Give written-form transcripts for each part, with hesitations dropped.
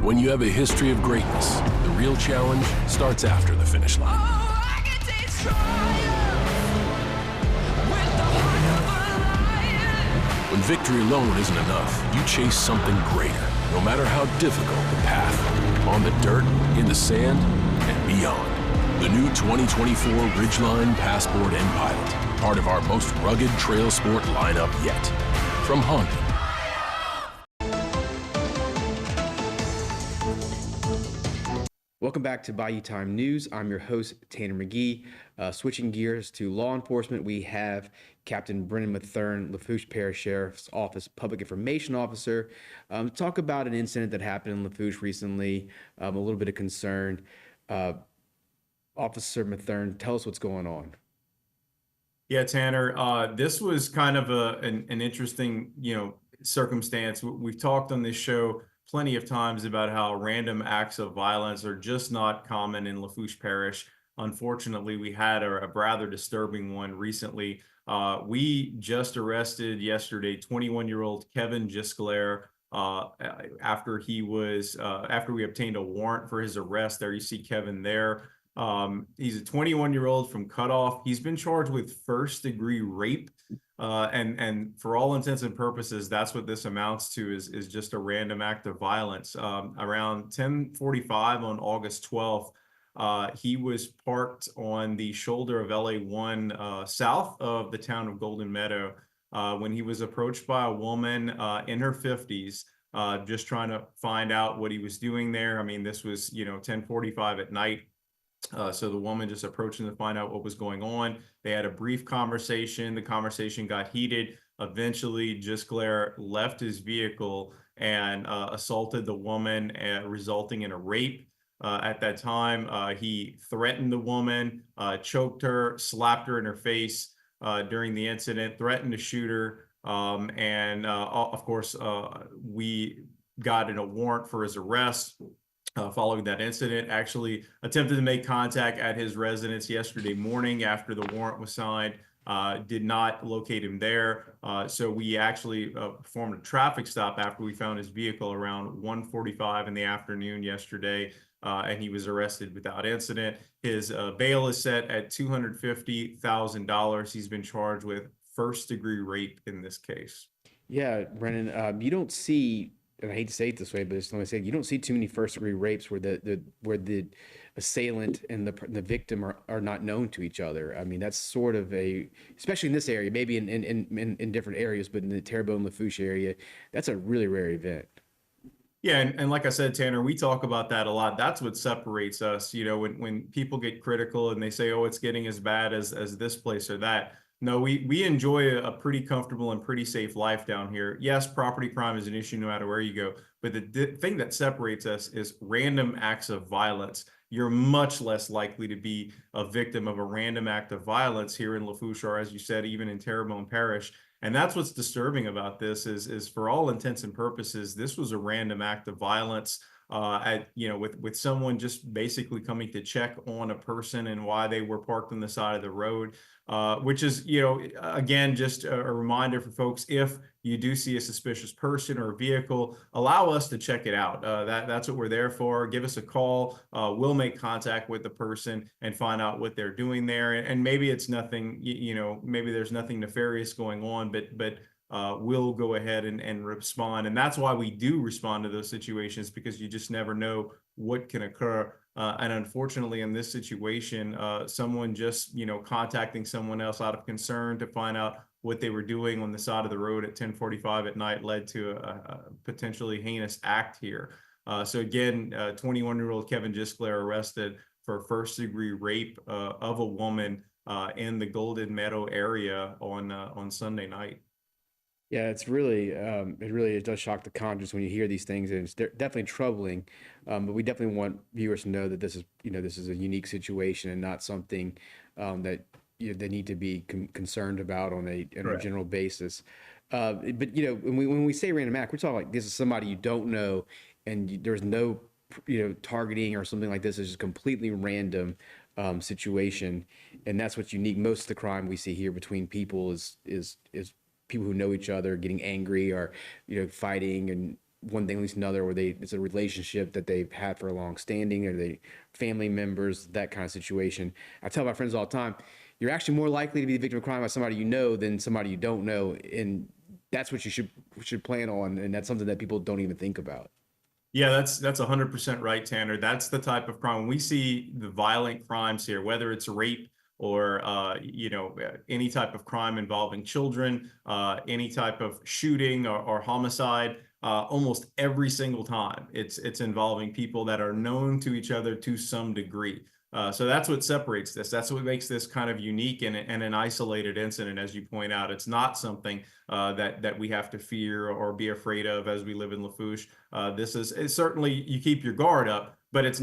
When you have a history of greatness, the real challenge starts after the finish line. I can taste triumph with the heart of a lion. When victory alone isn't enough, you chase something greater, no matter how difficult the path. On the dirt, in the sand, and beyond. The new 2024 Ridgeline Passport and Pilot, part of our most rugged trail sport lineup yet. From Honda. Welcome back to Bayou Time News. I'm your host, Tanner McGee. Switching gears to law enforcement, we have Captain Brennan Mathern, Lafourche Parish Sheriff's Office Public Information Officer, talk about an incident that happened in Lafourche recently, a little bit of concern. Officer Mathern, tell us what's going on. Yeah, Tanner, this was kind of an interesting, circumstance. We've talked on this show plenty of times about how random acts of violence are just not common in Lafourche Parish. Unfortunately, we had a rather disturbing one recently. We just arrested yesterday 21-year-old Kevin Gisclair after we obtained a warrant for his arrest. There you see Kevin there. He's a 21-year-old from Cutoff. He's been charged with first-degree rape. And for all intents and purposes, that's what this amounts to is just a random act of violence. Around 10:45 on August 12th, he was parked on the shoulder of LA 1 south of the town of Golden Meadow when he was approached by a woman in her 50s, just trying to find out what he was doing there. I mean, this was, 10:45 at night. So the woman just approached him to find out what was going on. They had a brief conversation. The conversation got heated. Eventually, Gisclair left his vehicle and assaulted the woman, resulting in a rape. At that time, he threatened the woman, choked her, slapped her in her face during the incident, threatened to shoot her. Of course, we got a warrant for his arrest. Following that incident, actually attempted to make contact at his residence yesterday morning after the warrant was signed, did not locate him there. So we actually performed a traffic stop after we found his vehicle around 1:45 in the afternoon yesterday, and he was arrested without incident. His bail is set at $250,000. He's been charged with first-degree rape in this case. Yeah, Brennan, you don't see, and I hate to say it this way, but let me say, you don't see too many first-degree rapes where the assailant and the victim are not known to each other. I mean, that's sort of especially in this area, maybe in different areas, but in the Terrebonne Lafourche area, that's a really rare event. Yeah, and like I said, Tanner, we talk about that a lot. That's what separates us. When people get critical and they say, "Oh, it's getting as bad as this place or that." No, we enjoy a pretty comfortable and pretty safe life down here. Yes, property crime is an issue no matter where you go, but the thing that separates us is random acts of violence. You're much less likely to be a victim of a random act of violence here in Lafourche, or as you said, even in Terrebonne Parish. And that's what's disturbing about this is for all intents and purposes, this was a random act of violence. With someone just basically coming to check on a person and why they were parked on the side of the road, which is, again, just a reminder for folks, if you do see a suspicious person or a vehicle, allow us to check it out. That's what we're there for. Give us a call. We'll make contact with the person and find out what they're doing there. And maybe it's nothing, maybe there's nothing nefarious going on, but we'll go ahead and respond. And that's why we do respond to those situations, because you just never know what can occur. And unfortunately, in this situation, someone just, contacting someone else out of concern to find out what they were doing on the side of the road at 10:45 at night led to a potentially heinous act here. So again, 21-year-old Kevin Gisclair arrested for first-degree rape of a woman in the Golden Meadow area on Sunday night. Yeah, it really does shock the conscience when you hear these things, and it's definitely troubling. But we definitely want viewers to know that this is a unique situation and not something that they need to be concerned about on a general basis. But when we say random act, we're talking like this is somebody you don't know, and there's no targeting or something like this. It's just completely random situation, and that's what's unique. Most of the crime we see here between people is people who know each other getting angry or fighting and one thing leads to another, or it's a relationship that they've had for a long standing, or they family members, that kind of situation. I tell my friends all the time, you're actually more likely to be the victim of crime by somebody you know than somebody you don't know, and that's what you should plan on, and that's something that people don't even think about. Yeah, that's 100% right, Tanner. That's the type of crime. When we see the violent crimes here, whether it's rape or any type of crime involving children, any type of shooting or homicide, almost every single time it's involving people that are known to each other to some degree. So that's what separates this. That's what makes this kind of unique and an isolated incident, as you point out. It's not something that we have to fear or be afraid of as we live in Lafourche. It's certainly, you keep your guard up, but it's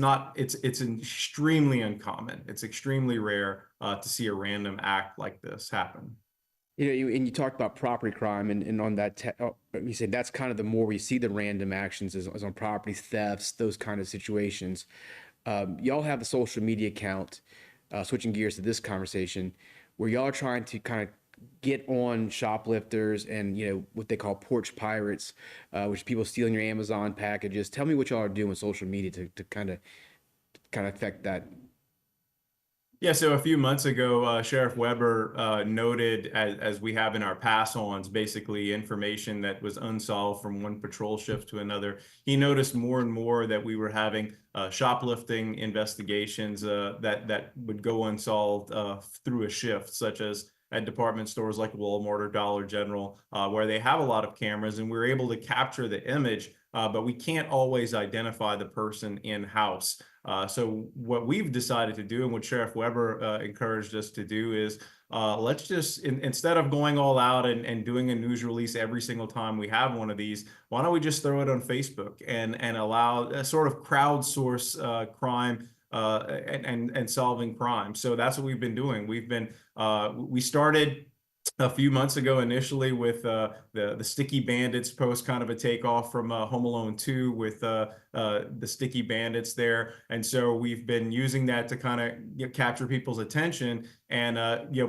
extremely uncommon. It's extremely rare to see a random act like this happen. And you talked about property crime, and on that, you said that's kind of the more we see the random actions is on property thefts, those kind of situations. Y'all have a social media account, switching gears to this conversation, where y'all are trying to kind of get on shoplifters and what they call porch pirates, which are people stealing your Amazon packages. Tell me what y'all are doing with social media to kind of affect that. Yeah, so a few months ago, Sheriff Weber noted, as we have in our pass-ons, basically information that was unsolved from one patrol shift to another. He noticed more and more that we were having shoplifting investigations that would go unsolved through a shift, such as at department stores like Walmart or Dollar General, where they have a lot of cameras, and we're able to capture the image, but we can't always identify the person in-house. So what we've decided to do, and what Sheriff Weber encouraged us to do, is let's just, instead of going all out and doing a news release every single time we have one of these, why don't we just throw it on Facebook and allow a sort of crowdsource crime and solving crime. So that's what we've been doing. We started a few months ago initially with the Sticky Bandits post, kind of a takeoff from Home Alone 2 with the Sticky Bandits there. And so we've been using that to kind of capture people's attention and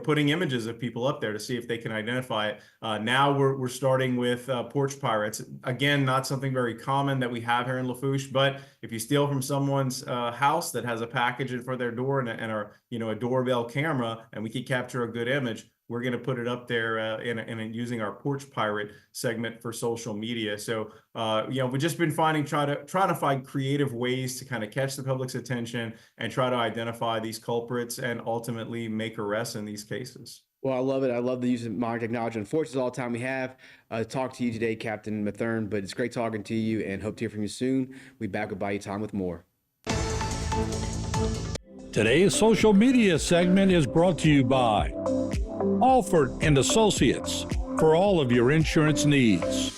putting images of people up there to see if they can identify it. Now we're starting with porch pirates. Again, not something very common that we have here in Lafourche, but if you steal from someone's house that has a package in front of their door and a doorbell camera, and we can capture a good image, we're going to put it up there and using our porch pirate segment for social media. So, we've just been trying to find creative ways to kind of catch the public's attention and try to identify these culprits and ultimately make arrests in these cases. Well, I love it. I love the use of modern technology. Unfortunately, it's all the time we have to talk to you today, Captain Mathern, but it's great talking to you and hope to hear from you soon. We'll be back with Bayou Time with more. Today's social media segment is brought to you by Alford and Associates for all of your insurance needs.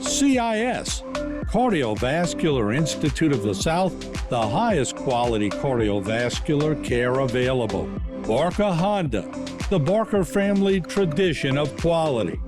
CIS, Cardiovascular Institute of the South, the highest quality cardiovascular care available. Barker Honda, the Barker family tradition of quality.